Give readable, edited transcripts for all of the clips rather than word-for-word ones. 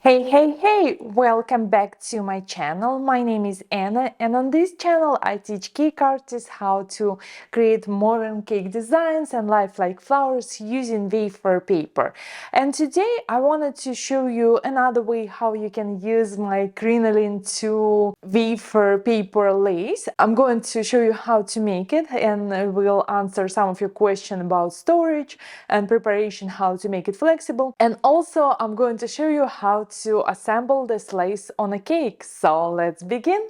Hey, welcome back to my channel. My name is Anna, and on this channel I teach cake artists how to create modern cake designs and lifelike flowers using wafer paper. And today I wanted to show you another way how you can use my crinoline to wafer paper lace. I'm going to show you how to make it, and I will answer some of your questions about storage and preparation, how to make it flexible. And also I'm going to show you how to assemble this lace on a cake. So let's begin.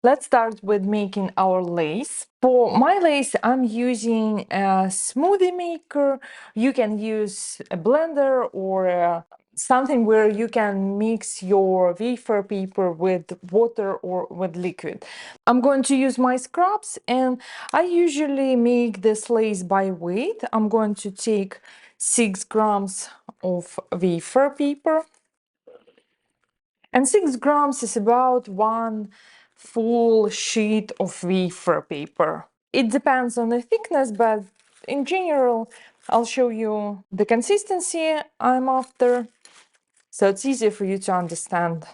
Let's start with making our lace. For my lace, I'm using a smoothie maker. You can use a blender or something where you can mix your wafer paper with water or with liquid. I'm going to use my scraps, and I usually make this lace by weight. I'm going to take 6 grams of wafer paper. And 6 grams is about one full sheet of wafer paper. It depends on the thickness, but in general, I'll show you the consistency I'm after, so it's easier for you to understand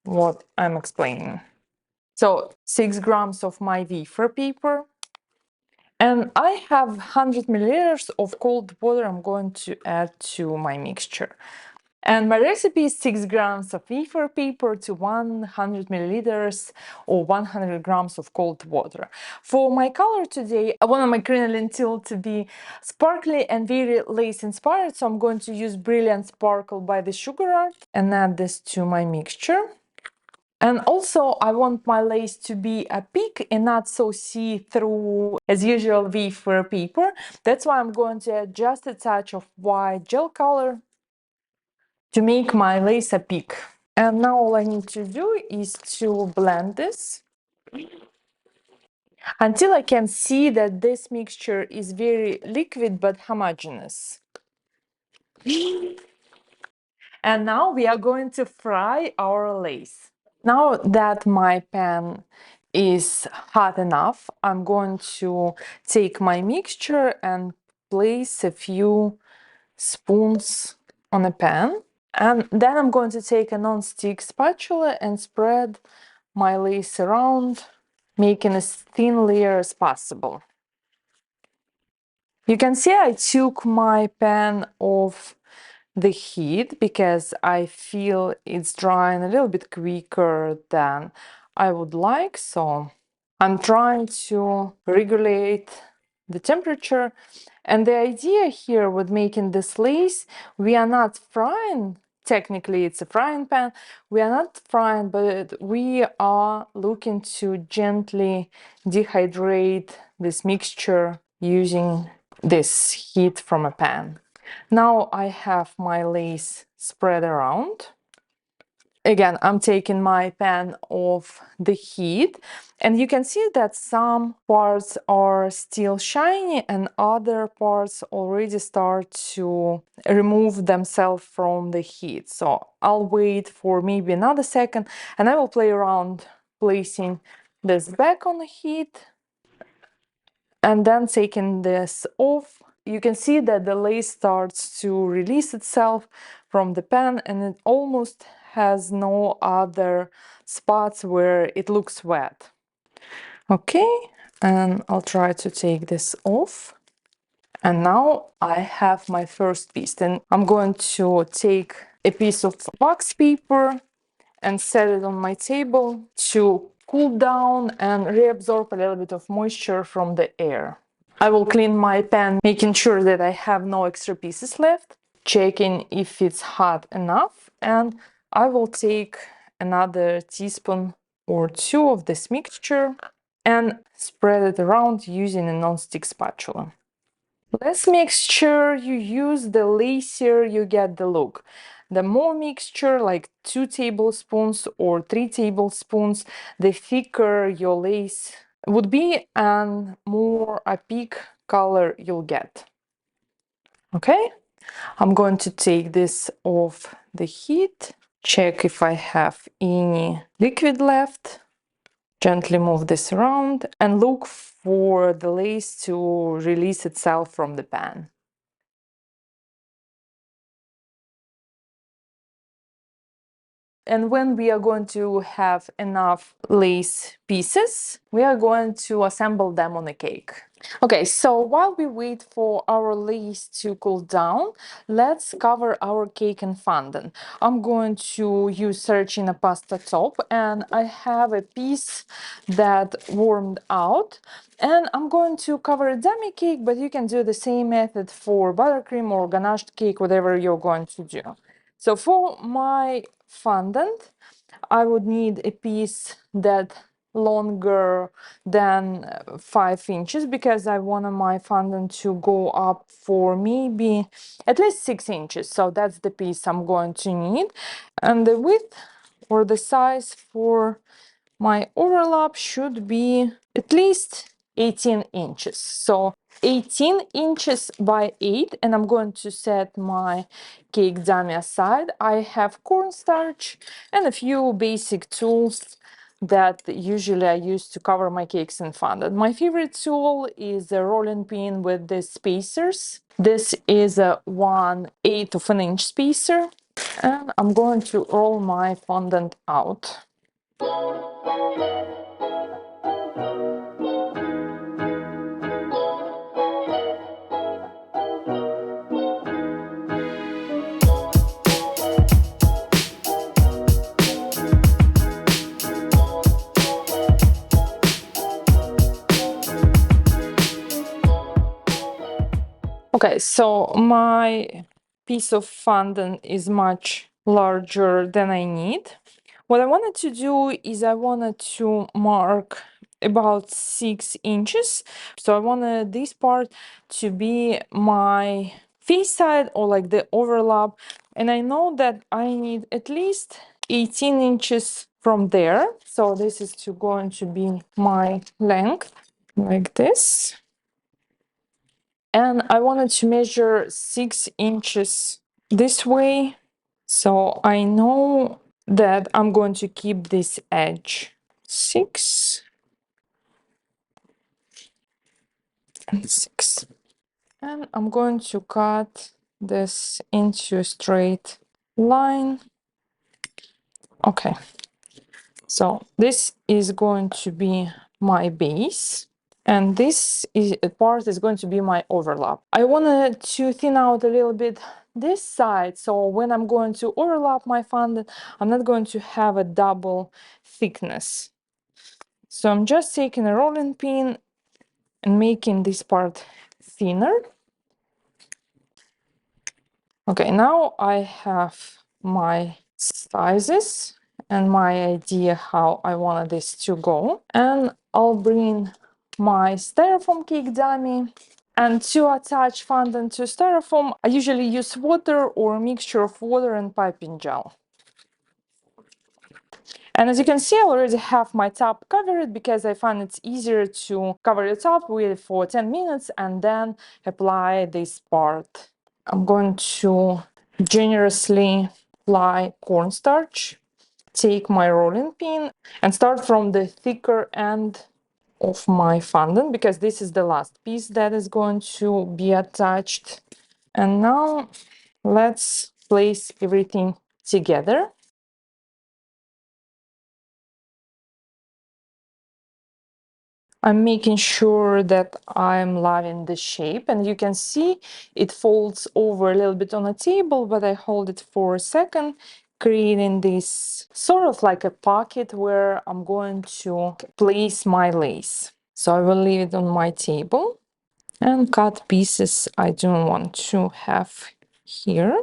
what I'm explaining. So 6 grams of my wafer paper. And I have 100 milliliters of cold water I'm going to add to my mixture. And my recipe is 6 grams of wafer paper to 100 milliliters or 100 grams of cold water. For my color today, I want my crinoline teal to be sparkly and very lace inspired, so I'm going to use Brilliant Sparkle by the Sugar Art and add this to my mixture. And also I want my lace to be a peak and not so see-through as usual wafer paper. That's why I'm going to add just a touch of white gel color to make my lace a peak. And now all I need to do is to blend this until I can see that this mixture is very liquid but homogeneous. And now we are going to fry our lace. Now that my pan is hot enough, I'm going to take my mixture and place a few spoons on a pan. And then I'm going to take a non-stick spatula and spread my lace around, making as thin layer as possible. You can see I took my pan off the heat because I feel it's drying a little bit quicker than I would like. So I'm trying to regulate the temperature. And the idea here with making this lace, we are not frying. Technically, it's a frying pan. We are not frying, but we are looking to gently dehydrate this mixture using this heat from a pan. Now I have my lace spread around. Again, I'm taking my pan off the heat, and you can see that some parts are still shiny and other parts already start to remove themselves from the heat. So I'll wait for maybe another second and I will play around placing this back on the heat and then taking this off. You can see that the lace starts to release itself from the pan and it almost has no other spots where it looks wet. Okay, and I'll try to take this off. And now I have my first piece. And I'm going to take a piece of wax paper and set it on my table to cool down and reabsorb a little bit of moisture from the air. I will clean my pan, making sure that I have no extra pieces left, checking if it's hot enough, and I will take another teaspoon or two of this mixture and spread it around using a non-stick spatula. Less mixture you use, the lacier you get the look. The more mixture, like 2 tablespoons or 3 tablespoons, the thicker your lace would be and more opaque color you'll get. Okay, I'm going to take this off the heat, check if I have any liquid left, gently move this around and look for the lace to release itself from the pan. And when we are going to have enough lace pieces, we are going to assemble them on a cake. Okay, so while we wait for our lace to cool down, let's cover our cake in fondant. I'm going to use Saracino Pasta top, and I have a piece that warmed out, and I'm going to cover a dummy cake, but you can do the same method for buttercream or ganached cake, whatever you're going to do. So for my fondant, I would need a piece that longer than 5 inches, because I want my fondant to go up for maybe at least 6 inches. So that's the piece I'm going to need. And the width or the size for my overlap should be at least 18 inches. So 18 inches by 8, and I'm going to set my cake dummy aside. I have cornstarch and a few basic tools that usually I use to cover my cakes in fondant. My favorite tool is a rolling pin with the spacers. This is a 1/8 of an inch spacer, and I'm going to roll my fondant out. Okay, so my piece of fondant is much larger than I need. What I wanted to do is I wanted to mark about 6 inches. So I wanted this part to be my face side, or like the overlap. And I know that I need at least 18 inches from there. So this is going to be my length, like this. And I wanted to measure 6 inches this way, so I know that I'm going to keep this edge 6 and 6. And I'm going to cut this into a straight line. Okay, so this is going to be my base, and this part is going to be my overlap. I wanted to thin out a little bit this side, so when I'm going to overlap my fondant, I'm not going to have a double thickness. So I'm just taking a rolling pin and making this part thinner. Okay, now I have my sizes and my idea how I wanted this to go. And I'll bring my styrofoam cake dummy. And to attach fondant to styrofoam, I usually use water or a mixture of water and piping gel. And as you can see, I already have my top covered, because I find it's easier to cover the top with for 10 minutes and then apply this part. I'm going to generously apply cornstarch, take my rolling pin, and start from the thicker end of my fondant, because this is the last piece that is going to be attached. And now let's place everything together. I'm making sure that I'm loving the shape, and you can see it folds over a little bit on a table, but I hold it for a second, creating this sort of like a pocket where I'm going to place my lace. So I will leave it on my table and cut pieces I don't want to have here.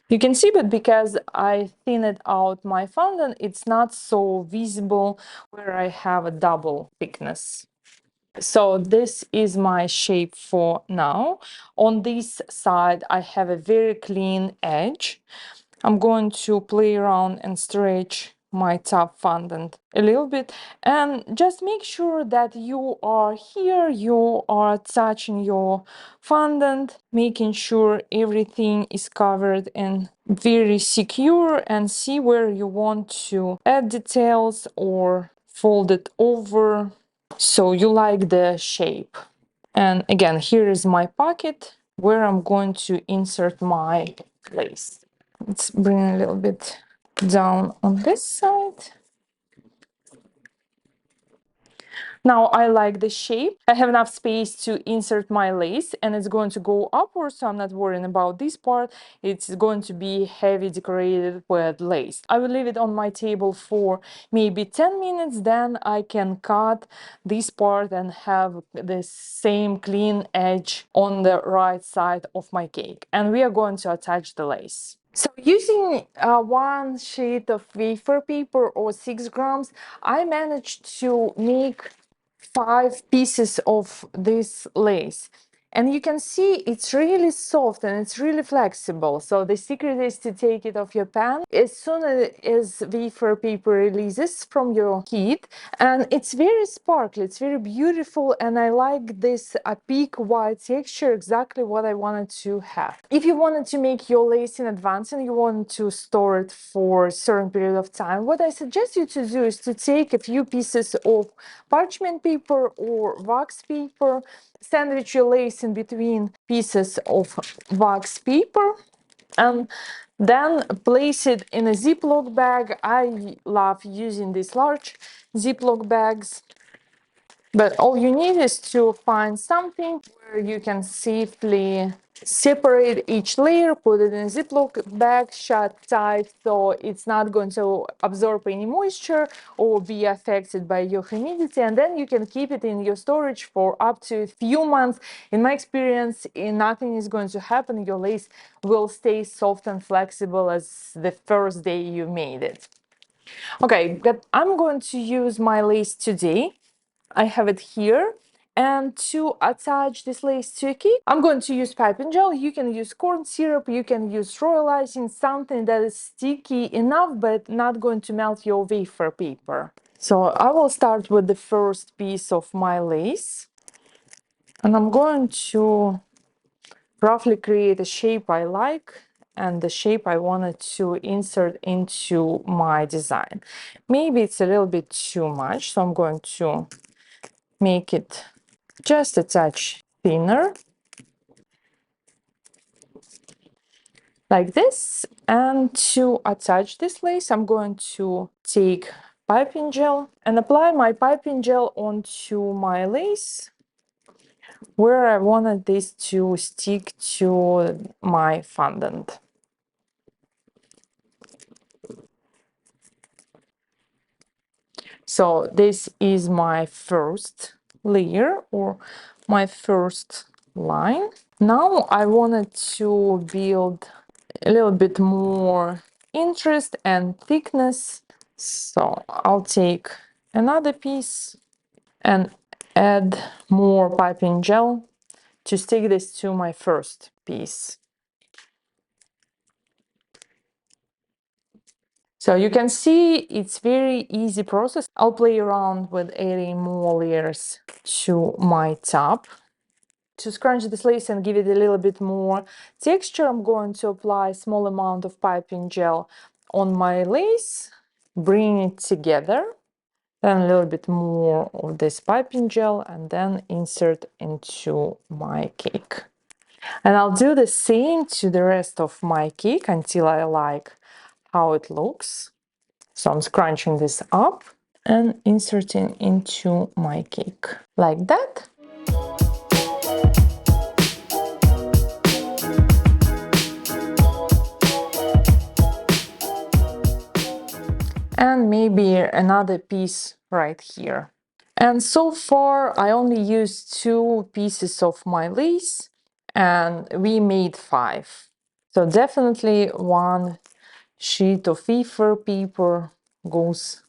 You can see, but because I thinned out my fondant, it's not so visible where I have a double thickness. So this is my shape for now. On this side, I have a very clean edge. I'm going to play around and stretch my top fondant a little bit, and just make sure that you are here, you are touching your fondant, making sure everything is covered and very secure, and see where you want to add details or fold it over so you like the shape. And again, here is my pocket where I'm going to insert my lace. Let's bring a little bit down on this side. Now I like the shape. I have enough space to insert my lace, and it's going to go upwards, so I'm not worrying about this part. It's going to be heavy decorated with lace. I will leave it on my table for maybe 10 minutes, then I can cut this part and have the same clean edge on the right side of my cake. And we are going to attach the lace. So using one sheet of wafer paper or 6 grams, I managed to make 5 pieces of this lace. And you can see it's really soft and it's really flexible. So the secret is to take it off your pan as soon as wafer paper releases from your heat. And it's very sparkly, it's very beautiful, and I like this peak white texture, exactly what I wanted to have. If you wanted to make your lace in advance and you want to store it for a certain period of time, what I suggest you to do is to take a few pieces of parchment paper or wax paper, sandwich your lace in between pieces of wax paper, and then place it in a Ziploc bag. I love using these large Ziploc bags, but all you need is to find something where you can safely separate each layer, put it in a Ziploc bag, shut tight so it's not going to absorb any moisture or be affected by your humidity, and then you can keep it in your storage for up to a few months. In my experience, nothing is going to happen. Your lace will stay soft and flexible as the first day you made it. Okay, but I'm going to use my lace today. I have it here. And to attach this lace to a cake, I'm going to use piping gel. You can use corn syrup, you can use royal icing, something that is sticky enough but not going to melt your wafer paper. So I will start with the first piece of my lace. And I'm going to roughly create a shape I like and the shape I wanted to insert into my design. Maybe it's a little bit too much, so I'm going to make it just a touch thinner, like this. And to attach this lace, I'm going to take piping gel and apply my piping gel onto my lace where I wanted this to stick to my fondant. So this is my first layer or my first line. Now I wanted to build a little bit more interest and thickness. So I'll take another piece and add more piping gel to stick this to my first piece. So you can see it's very easy process. I'll play around with adding more layers to my top. To scrunch this lace and give it a little bit more texture, I'm going to apply a small amount of piping gel on my lace, bring it together, then a little bit more of this piping gel, and then insert into my cake. And I'll do the same to the rest of my cake until I like how it looks. So I'm scrunching this up and inserting into my cake like that. And maybe another piece right here. And so far I only used 2 pieces of my lace and we made 5. So definitely one sheet of wafer paper goes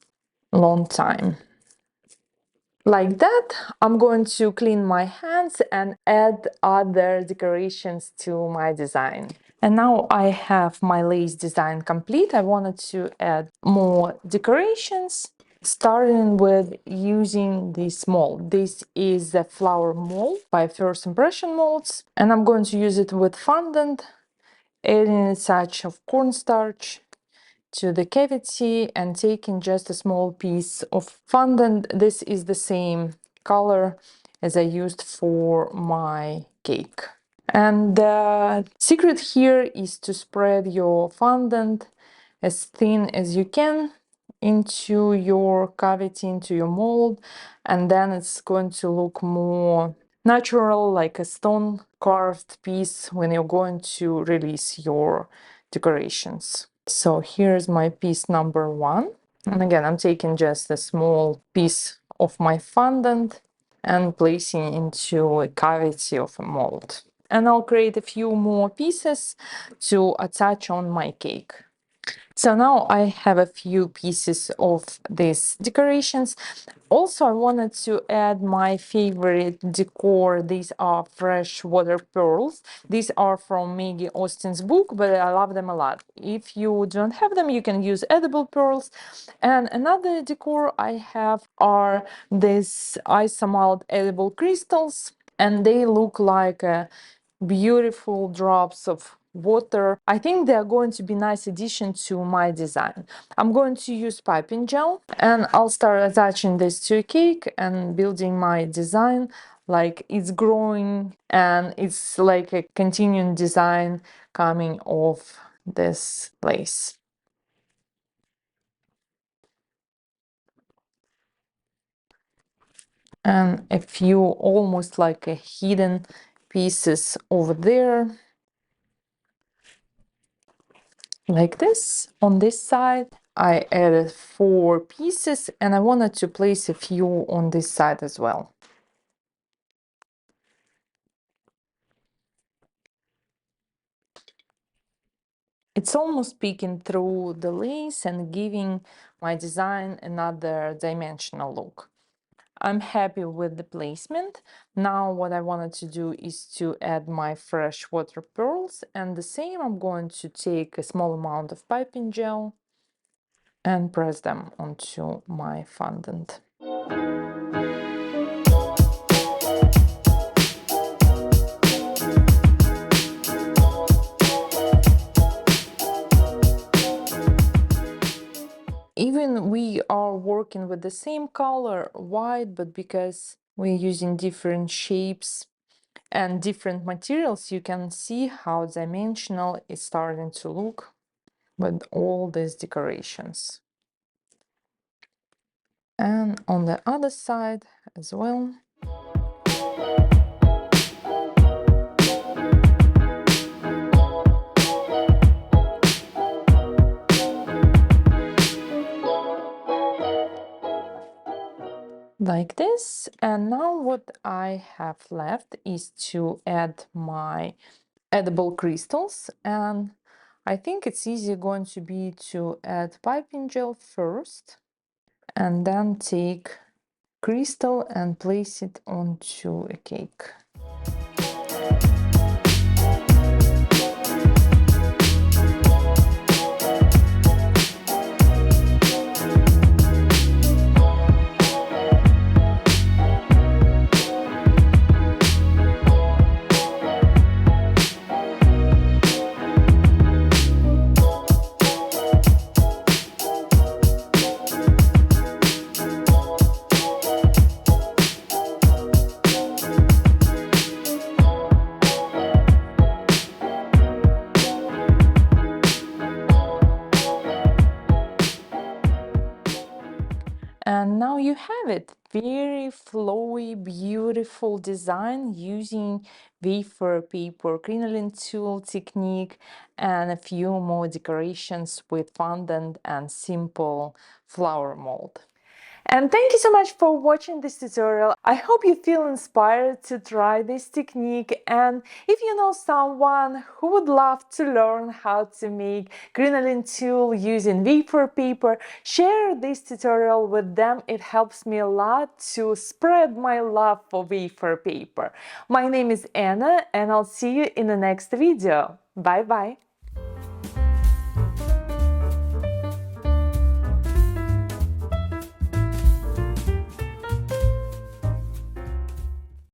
a long time. Like that, I'm going to clean my hands and add other decorations to my design. And now I have my lace design complete. I wanted to add more decorations, starting with using this mold. This is the flower mold by First Impression Molds, and I'm going to use it with fondant, adding a touch of cornstarch to the cavity and taking just a small piece of fondant. This is the same color as I used for my cake. And the secret here is to spread your fondant as thin as you can into your cavity, into your mold, and then it's going to look more natural, like a stone carved piece when you're going to release your decorations. So here's my piece number 1. And again, I'm taking just a small piece of my fondant and placing into a cavity of a mold. And I'll create a few more pieces to attach on my cake. So now I have a few pieces of these decorations. Also, I wanted to add my favorite decor. These are fresh water pearls. These are from Maggie Austin's book, but I love them a lot. If you don't have them, you can use edible pearls. And another decor I have are these isomalt edible crystals, and they look like beautiful drops of water. I think they are going to be nice addition to my design. I'm going to use piping gel, and I'll start attaching this to a cake and building my design like it's growing, and it's like a continuing design coming off this place. And a few almost like a hidden pieces over there, like this. On this side I added 4 pieces, and I wanted to place a few on this side as well. It's almost peeking through the lace and giving my design another dimensional look. I'm happy with the placement. Now what I wanted to do is to add my fresh water pearls, and the same, I'm going to take a small amount of piping gel and press them onto my fondant. Even we are working with the same color, white, but because we're using different shapes and different materials, you can see how dimensional it's starting to look with all these decorations. And on the other side as well. Like this. And now what I have left is to add my edible crystals, and I think it's easier going to be to add piping gel first and then take crystal and place it onto a cake. And now you have it. Very flowy, beautiful design using wafer paper crinoline tool technique and a few more decorations with fondant and simple flower mold. And thank you so much for watching this tutorial. I hope you feel inspired to try this technique, and if you know someone who would love to learn how to make crinoline tool using wafer paper, share this tutorial with them. It helps me a lot to spread my love for wafer paper. My name is Anna, and I'll see you in the next video. Bye bye!